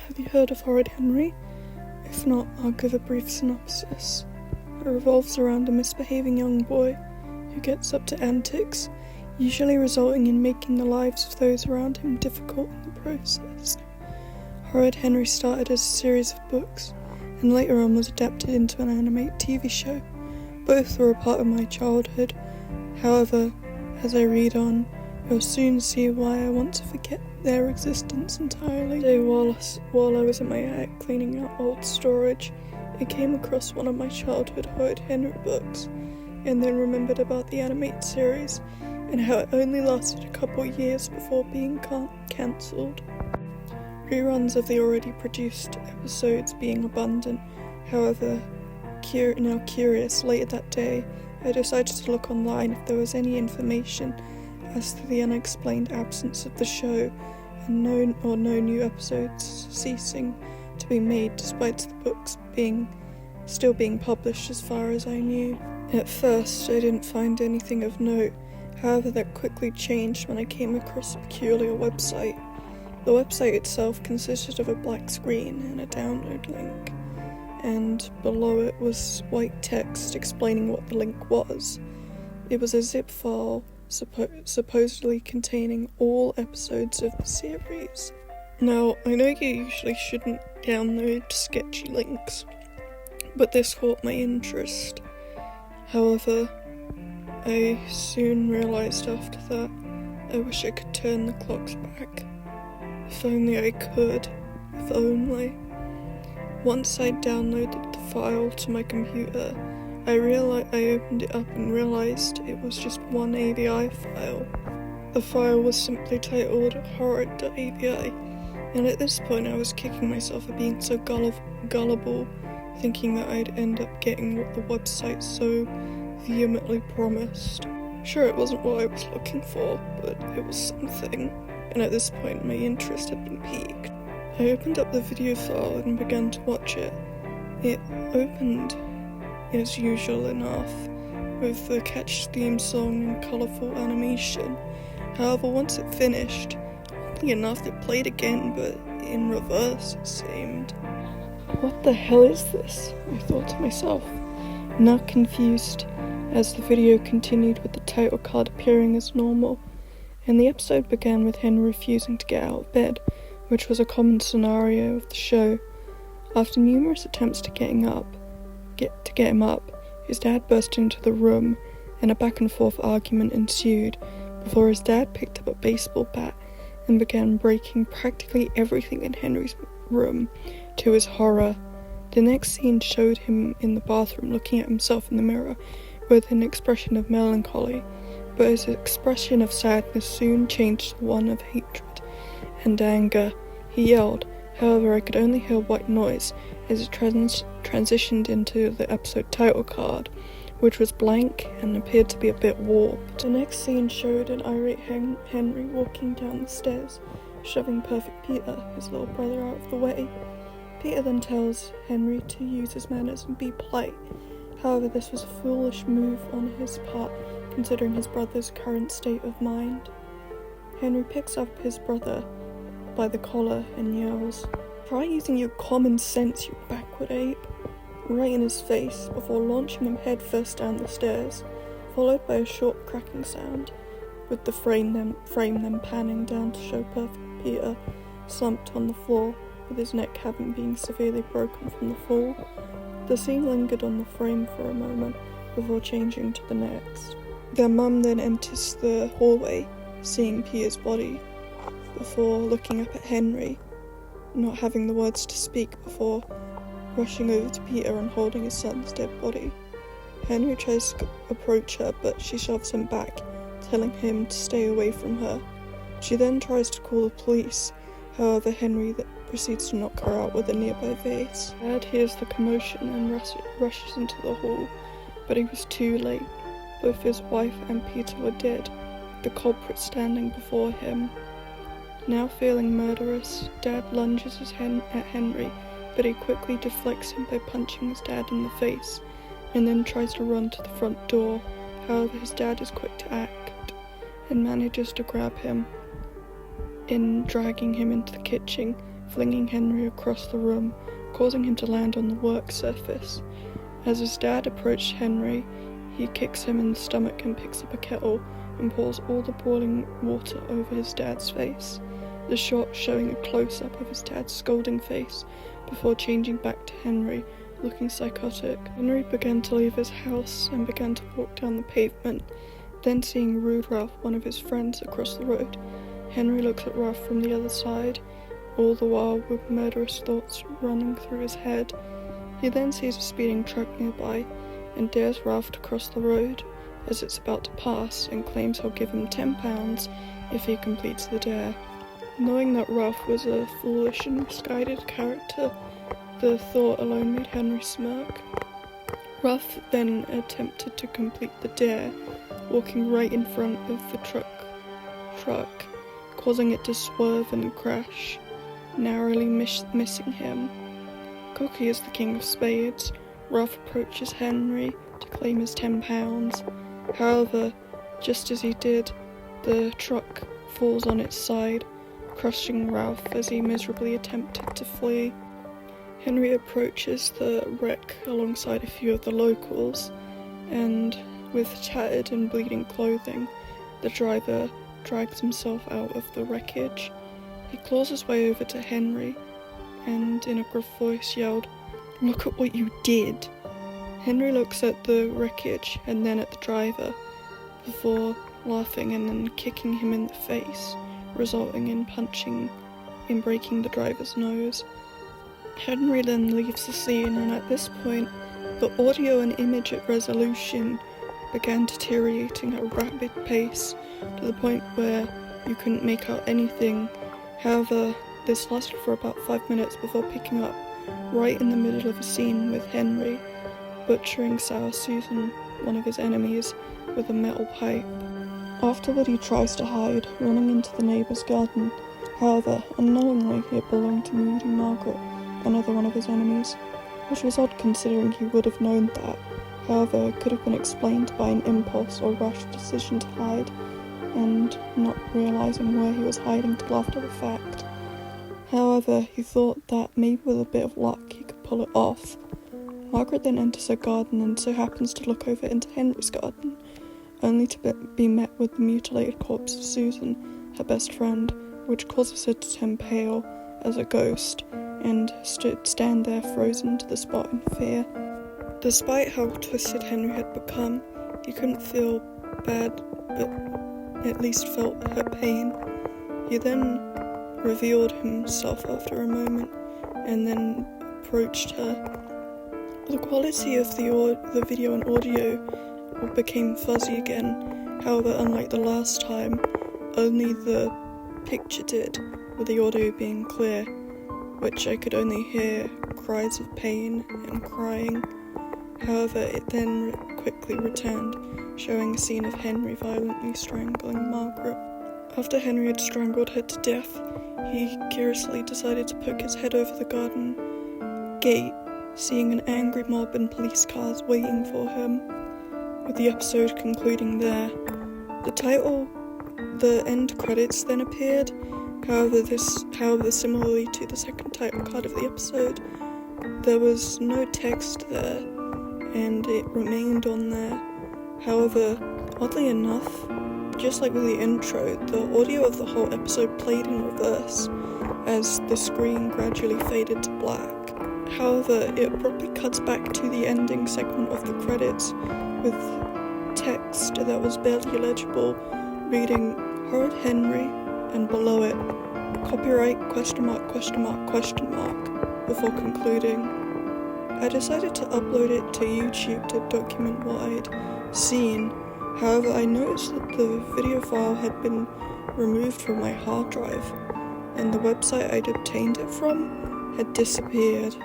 Have you heard of Horrid.AVI? If not, I'll give a brief synopsis. It revolves around a misbehaving young boy who gets up to antics, usually resulting in making the lives of those around him difficult in the process. Horrid.AVI started as a series of books, and later on was adapted into an animated TV show. Both were a part of my childhood. However, as I read on, you'll soon see why I want to forget their existence entirely. Today, while I was in my attic cleaning out old storage, I came across one of my childhood Horrid.AVI books, and then remembered about the animated series, and how it only lasted a couple years before being cancelled. Reruns of the already produced episodes being abundant. However, now curious, later that day, I decided to look online if there was any information as to the unexplained absence of the show, and no new episodes ceasing to be made despite the books still being published as far as I knew. At first, I didn't find anything of note. However, that quickly changed when I came across a peculiar website. The website itself consisted of a black screen and a download link, and below it was white text explaining what the link was. It was a zip file supposedly containing all episodes of the series. Now, I know you usually shouldn't download sketchy links, but this caught my interest. However, I soon realised after that I wish I could turn the clocks back. If only I could. If only. Once I downloaded the file to my computer, I opened it up and realised it was just one AVI file. The file was simply titled Horrid.AVI, and at this point I was kicking myself for being so gullible, thinking that I'd end up getting what the website so vehemently promised. Sure, it wasn't what I was looking for, but it was something, and at this point my interest had been piqued. I opened up the video file and began to watch it. It opened as usual enough, with the catchy theme song and colourful animation. However, once it finished, oddly enough it played again, but in reverse it seemed. What the hell is this? I thought to myself, now confused, as the video continued with the title card appearing as normal, and the episode began with Henry refusing to get out of bed, which was a common scenario of the show. After numerous attempts to get him up, his dad burst into the room, and a back and forth argument ensued before his dad picked up a baseball bat and began breaking practically everything in Henry's room, to his horror. The next scene showed him in the bathroom looking at himself in the mirror with an expression of melancholy, but his expression of sadness soon changed to one of hatred and anger. He yelled. However, I could only hear white noise as it transitioned into the episode title card, which was blank and appeared to be a bit warped. The next scene showed an irate Henry walking down the stairs, shoving Perfect Peter, his little brother, out of the way. Peter then tells Henry to use his manners and be polite. However, this was a foolish move on his part, considering his brother's current state of mind. Henry picks up his brother by the collar and yells, "Try using your common sense, you backward ape," right in his face, before launching him headfirst down the stairs, followed by a short cracking sound, with the frame then panning down to show Perfect Peter slumped on the floor, with his neck having been severely broken from the fall. The scene lingered on the frame for a moment before changing to the next. Their mum then enters the hallway, seeing Peter's body, before looking up at Henry, not having the words to speak, before rushing over to Peter and holding his son's dead body. Henry tries to approach her, but she shoves him back, telling him to stay away from her. She then tries to call the police. However, Henry proceeds to knock her out with a nearby vase. Dad hears the commotion and rushes into the hall, but he was too late. Both his wife and Peter were dead, with the culprit standing before him. Now feeling murderous, Dad lunges at Henry, but he quickly deflects him by punching his dad in the face, and then tries to run to the front door. However, his dad is quick to act, and manages to grab him, in dragging him into the kitchen, flinging Henry across the room, causing him to land on the work surface. As his dad approached Henry, he kicks him in the stomach and picks up a kettle and pours all the boiling water over his dad's face, the shot showing a close-up of his dad's scolding face before changing back to Henry, looking psychotic. Henry began to leave his house and began to walk down the pavement, then seeing Rude Ralph, one of his friends, across the road. Henry looks at Ralph from the other side, all the while with murderous thoughts running through his head. He then sees a speeding truck nearby and dares Ralph to cross the road as it's about to pass and claims he'll give him £10 if he completes the dare. Knowing that Ralph was a foolish and misguided character, the thought alone made Henry smirk. Ralph then attempted to complete the dare, walking right in front of the truck, causing it to swerve and crash, narrowly missing him. Cocky as the king of spades, Ralph approaches Henry to claim his £10. However, just as he did, the truck falls on its side, crushing Ralph as he miserably attempted to flee. Henry approaches the wreck alongside a few of the locals, and with tattered and bleeding clothing, the driver drags himself out of the wreckage. He claws his way over to Henry, and in a gruff voice yelled, "Look at what you did!" Henry looks at the wreckage and then at the driver, before laughing and then kicking him in the face, resulting in breaking the driver's nose. Henry then leaves the scene, and at this point, the audio and image resolution began deteriorating at a rapid pace, to the point where you couldn't make out anything. However, this lasted for about 5 minutes before picking up right in the middle of a scene with Henry butchering Sour Susan, one of his enemies, with a metal pipe. Afterward, he tries to hide, running into the neighbour's garden. However, unknowingly, it belonged to Moody Margaret, another one of his enemies, which was odd considering he would have known that. However, it could have been explained by an impulse or rash decision to hide, and not realising where he was hiding till after the fact. However, he thought that maybe with a bit of luck he could pull it off. Margaret then enters her garden and so happens to look over into Henry's garden, only to be met with the mutilated corpse of Susan, her best friend, which causes her to turn pale as a ghost and stand there frozen to the spot in fear. Despite how twisted Henry had become, he couldn't feel bad, but at least felt her pain. He then revealed himself after a moment and then approached her. The quality of the video and audio became fuzzy again. However, unlike the last time, only the picture did, with the audio being clear, which I could only hear cries of pain and crying. However, it then quickly returned, showing a scene of Henry violently strangling Margaret. After Henry had strangled her to death, he curiously decided to poke his head over the garden gate, seeing an angry mob and police cars waiting for him, with the episode concluding there. The end credits then appeared. However, similarly to the second title card of the episode, there was no text there, and it remained on there. However, oddly enough, just like with the intro, the audio of the whole episode played in reverse as the screen gradually faded to black. However, it abruptly cuts back to the ending segment of the credits with text that was barely legible, reading Horrid Henry, and below it, copyright ? Before concluding. I decided to upload it to YouTube to document what I'd seen. However, I noticed that the video file had been removed from my hard drive, and the website I'd obtained it from had disappeared.